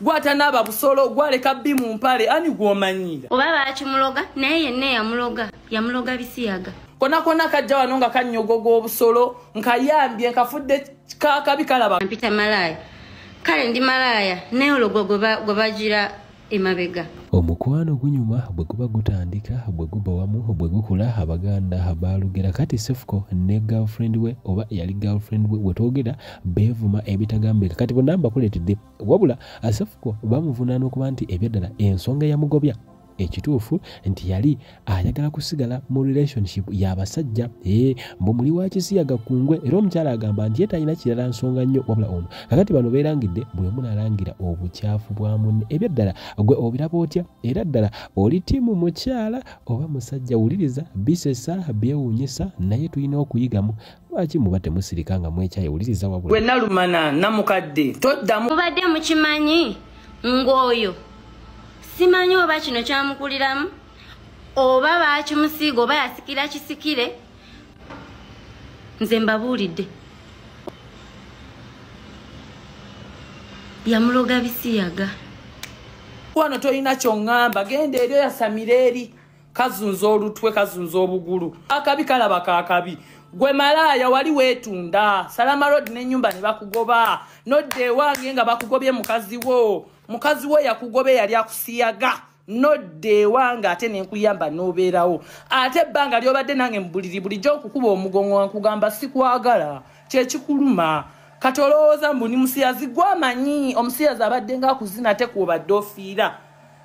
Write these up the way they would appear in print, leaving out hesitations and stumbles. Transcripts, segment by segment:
gwata naba busolo gwaleka bimu mpale ani gwomanyira obaba akimuloga naye yenna yamuloga bisiyaga kona kajja wano nga kanyogogo obusolo nkayambye nkafudde kabikalaba mpita malaya kale ndi malaya naye ologo gwe bagira emabega omukwano gunyuma bwe guba gutandika bwe guba wamu bwe gukula abaganda balugera kati Sefuko ne girlfriend we oba yali girlfriend we wetogera bevuma ebitagambika kati bonamba kuletedde wabula Sefuko bamuvunaana okuba nti ebyaddala ensonga yamugobya ekituufu nti yali ayagala kusigala mu relationship y'abasajja mbu muli wa kisiyaga kungwe era omukyala agamba nti yetalina kirala nsonga nnyo wabula ono kakati bano beerangidde buli omu n'alangira obukyafu bwa munne ebyaddala gwe obiraba otya era ddala oli tiimu mukyala oba musajja wuliriza bisesa byewuunyisa naye tulina okuyigamu lwaki muba temusirika nga mwekyayewuliriza wabula gwe nalumana namukadde toddamu mubadde mukimanyi ng'oyo simanyi oba kino kyamukuliramu oba bakimusiiga oba yasikira kisikire nze mbabuulidde yamuloga bisiyaga wano tolina kyongamba genda eryo yasamira eri kazunza olutwe kazunza obugulu akabi kalaba kakabi gwe malaya wali weetunda Salama Road n'ennyumba ne bakugoba nodde wange nga bakugobye mukazi wo yakugobe yali akusiyaga nodde wange ate nenkuyamba n'obeerawo ate ebbanga lyobadde nange mbuliri bulijjo okukuba omugongo wankugamba sikwagala kyekikuluma katolowooza mbu ni musiyazi gwamanyi omusiyazi abadde nga akuzina tekuobadde ofiira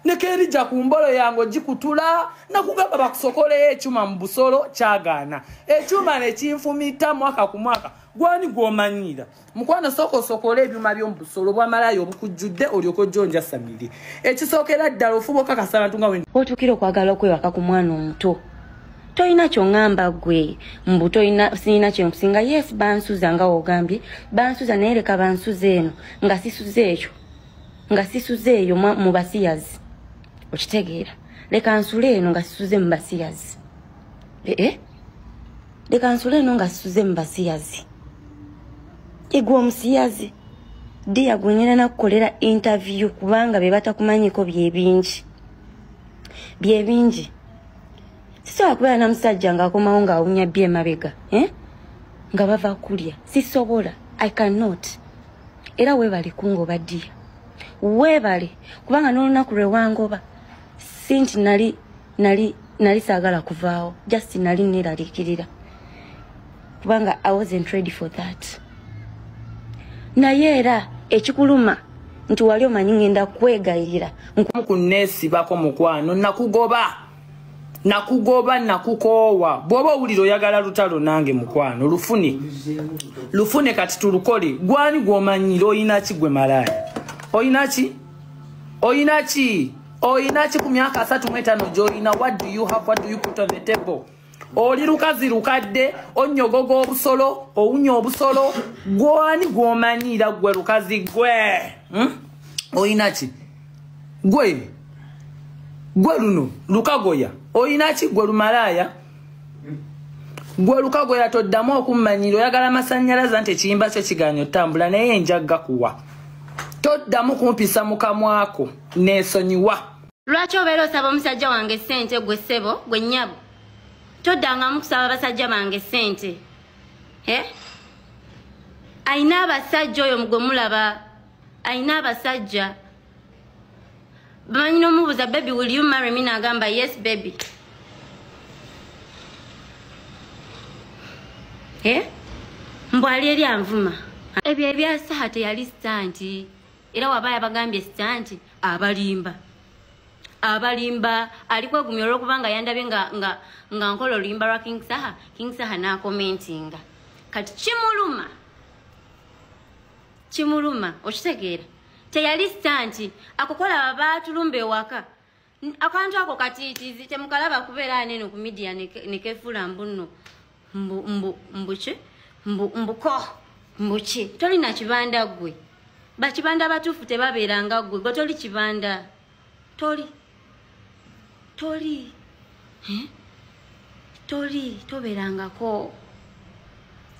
nekerija ku mbolo yango gikutula nakugamba bakusokoleyo ekyuma mu busolo kyagaana ekyuma nekinfumita mwaka ku mwaka gwani gwomanyira mukwano sokosokole ebyuma by'omu busolo bwamalayo obukujjudde olyoka ojjonja samiri ekisookera ddala ofuba okakasala ntunga we otukira okwagala okwewaka ku mwana omuto toyina kyongamba gwe mbu sirina kyenkusinga yes bansuza nga wogambye bansuza naye leka bansuza eno nga sisuze eyo mu basiyazi okitegeera leka nsule eno nga sisuze mu basiyazi leka nsule eno nga sisuze mu basiyazi igwe omusiyazi diya gwenyina nakukolera interview kubanga be batakumanyiko byebingi sisobola kubeera na musajja ng'akomawo ng'awunya byemabega nga bava kulya sisobola I cannot era weebale kungoba diya weebale kubanga n'olunaku lwe wangoba sinti nali saagala kuvaawo just nali neeraliikirira kubanga I wasn't ready for that naye era ekikuluma nti wali omanyi ngenda kwegayirira kunneesibako mukwano nakukoowa bw'oba owulira oyagala lutalo nange mukwano lufune kati tulukole gwani gw'omanyira oyina ki gwe malaya oyina ki ku myaka 35 gy'olina what do you have what do you put on the table oli lukazi lukadde onyogoga obusolo owunya obusolo gwani gw'omanyira gwe lukazi gwe oyina ki gwe luno lukagoya oyina ki gwe lumalaya gwe lukagoya toddamu okummanyira oyagala amasannyalaza nti ekiyimba kyo kigaanya otambula naye njagga kuwa toddamu kumpisa mukamwako neesonyiwa lwaki obeera osaba omusajja wange ssente gwe ssebo gwe nnyabo toddangamu kusaba basajja bange ssente ayina abasajja oyo gwe mulaba ayina abasajja bamanyi n'omubuuza baby will you marry me n'agamba yes baby mbw ali eri anvuma ebyo ebyasaha teyali sitanti era waba yabagambye sitanti abalimba ali kwegumya olw'okubanga yandabye nga nkola oluyimba lwa King Saha n'akomentinga kati kimuluma okitegeera teyali sitanti akokola babatulumba ewaka akantu ako katiitizi temukalaba kubeera aneno ku media nekefuula mbunno mbuki tolina kibanda gwe bakibanda batuufu tebabeeranga gwe toli kibanda toli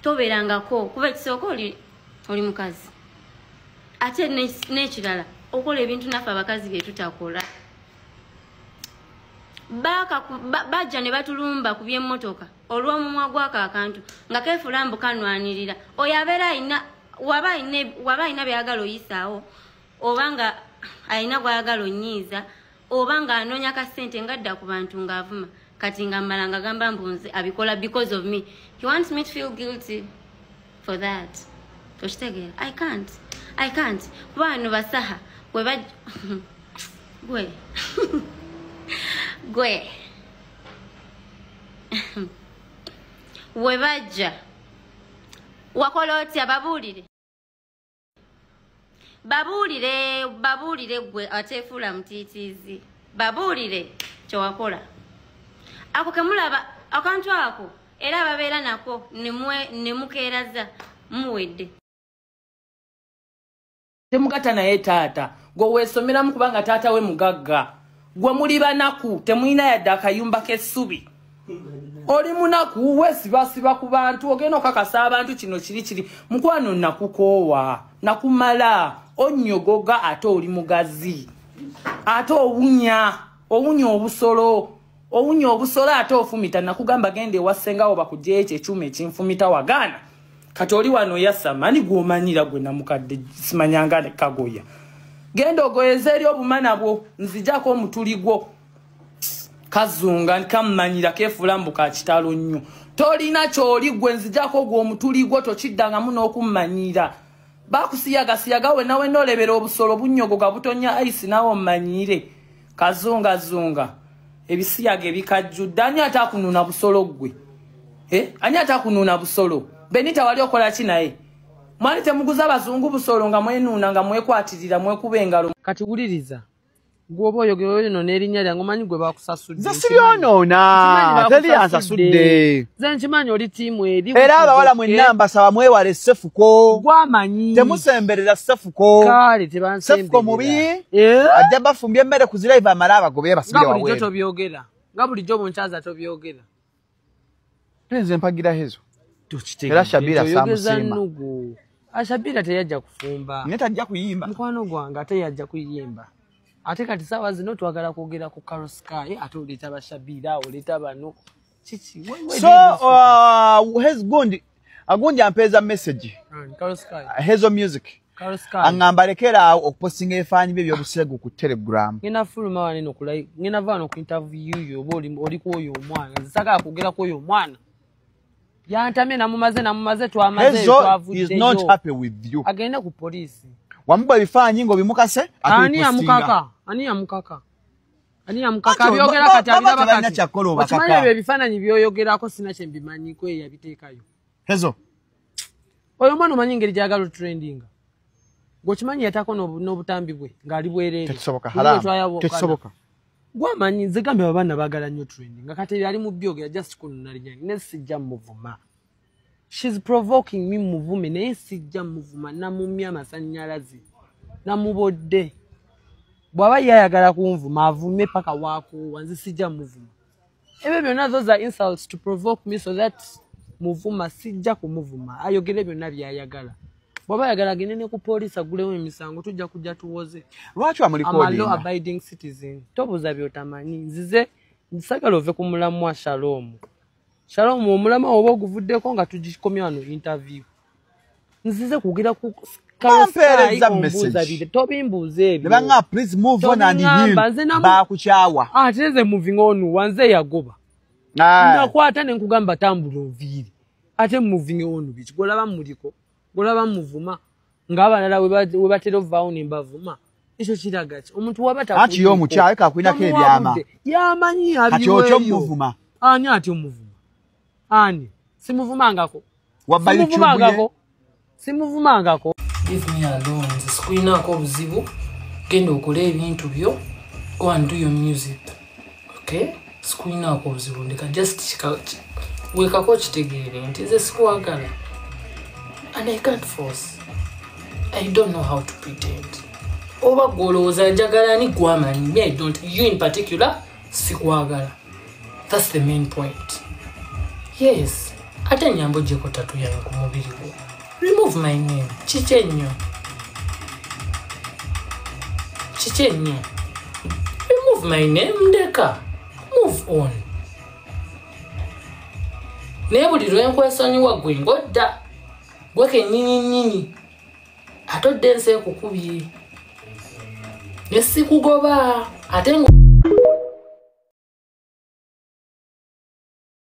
tobeerangako kuba ekisooka oli mukazi ate n'ekirala okola ebintu nafe abakazi bye tutakola. Bajja ne batulumba ku by'emmotoka olw'omumwa gw'ako akantu nga keefulambu kanwanirira. Oyo abeera waba ayina byagala oyisaawo oba nga ayina gwayagala onyiiza oba nga anoonya kasente ngadda ku bantu ng'avuma kati nga mmala nga gamba mbunze abikola because of me. He wants me to feel guilty for that. Toshitegeera? I can't. Kuba bano basaha gwe webajja wakola otya babuulire gwe ateefuula mutiitiizi babuulire kyewakola ako kemulaba akantu ako era ababeera nako ne mukeeraza muwedde temugata naye taata gwe weesomeramu kubanga taata we mugagga gwe muli banaku temulina yadde akayumba k'essubi oli munaku weesibasiba ku bantu ogenda okakasa abantu kino kiri mukwano nakukoowa nakumala onnyogoga ate oli mugazi ate owunya obusolo ate ofumita nakugamba genda ewassengawo bakugyeyo ekyo ekyuma ekinfumita wagaana kati oli wano yassa mani gw'omanyira gwe namukadde simanyanga ne kagoya genda ogoyeza eri obumana bwo nzijako omutuli gwo kazunga nkammanyira keefulambu ka kitalo nnyo tolina kyoli gwe nzijako gwe omutuli gwo tokiddangamu n'okummanyira bakusiyagasiyaga wenawe n'olebera obusolo bunnyogoga butonya ayisi nawe ommanyire kazungazunga ebisiyaga ebikajjudde ani ate akunuuna busolo gwe ani ate akunuuna busolo Benita wali okola ki naye mwali temuguza abazungu busolo nga mwenuuna nga mwekwatirira mwekuba engalo kati wuliriza gwoba oyogera no n'erinnya lyange omanyi gwe bakusasudde nze sibyonoona teri ansasudde nze nkimanyi oli tiimu eri era abawala mwenna mbasaba mwewale Sefuko gwamanyi temusemberera Sefuko kale tebansemberera Sefuko mubi ajja bafumbye emmere ku ziraiva amala abagobe basibye wawe nga bulijjo tobyogera nga bulijjo bunkyaza tobyogera nze mpagira hezo era Shabira samusima Shabira teyajja kufumba neta ajja kuyimba mukwano gwange ate yajja kuyimba ate kati sawa zino twagala kwogera ku Carol Sky ate oleeta bashabira oleeta bano kiki has gundi ampeza message Carol Sky Hezo Music Carol Sky angamba lekera okupostinga ebifaananyi bye by'obusegu ku Telegram ngina fuluma wano eno kulai ngina vano ku interview yo oli ku oyo omwana nzisagala kwogera ku oyo omwana yantamye namumaze twamaze twavudde is not happy with you agenda ku police wamuba bifaanyi ngo bimukase ani yamukaka byogera kati abiraba kati okimanyi ebyo ebifaananyi byoyogerako sina kye mbimanyiko eyabiteekayo Hezo oyo mwana omanyi engeri gyagala trending gwokimanyi yatako n'obutambi bwe ng'ali bwereere tekisoboka gwamanyi nze gambe abaana baagala nnyo trending nga kati ali mu byogera just kununalinyani ne sijja muvuma she's provoking me muvume naye sijja muvuma namumya amasannyalazi namubodde bw'aba yayagala kunvuma avume paka waakuwa nze sijja muvuma ebyo byonna those are insults to provoke me so that muvuma sijja kumuvuma ayogere byonna byayagala bw'aba yagala agende ne ku poliisi agulewo emisango tujja kujja tuwoze lwaki wamulikodinga I'm a law abiding citizen tobuuza by'otamanyi nzize nsagala ove ku mulamu wa Shalom omulama oba oguvuddeko nga tugikomye wano interview nzize kugira ku kampeereza message tobimbuuza ebyo nebanga please move on and him baakukyawa ate nze moving on wanze yagoba nakwata ne nkugamba tambula oviiri ate moving on biki golaba muliko golaba muvuma ng'abalala we batera ovaawo ne mbavuma ekyo kiraga ki omuntu wabata anti yo omukyawe kakwinako ebyama yamanyi kati okyo muvuma ani ati omuvuma ani simuvumangako simuvumangako leave me alone nze sikulinaako obuzibu genda okole ebintu byo go and do your music okay sikulinaako obuzibu ndeka just weekako kitegeere nti nze sikuwagala and I can't force. I don't know how to pretend. Oba golowooza njagala ni gwamanyi me I don't. You in particular sikwagala. That's the main point. Yes. Ate nyambo jeko tatu yange ku mubiri gwo. Remove my name. Chiche nnyo. Chichenyo. Remove my name, Ndeka. Move on. Nebuli lwenkwesanyiwa gwe ngodda. Gweke nyinyi. Atodde nse kukubye. Nesikugoba. Atengo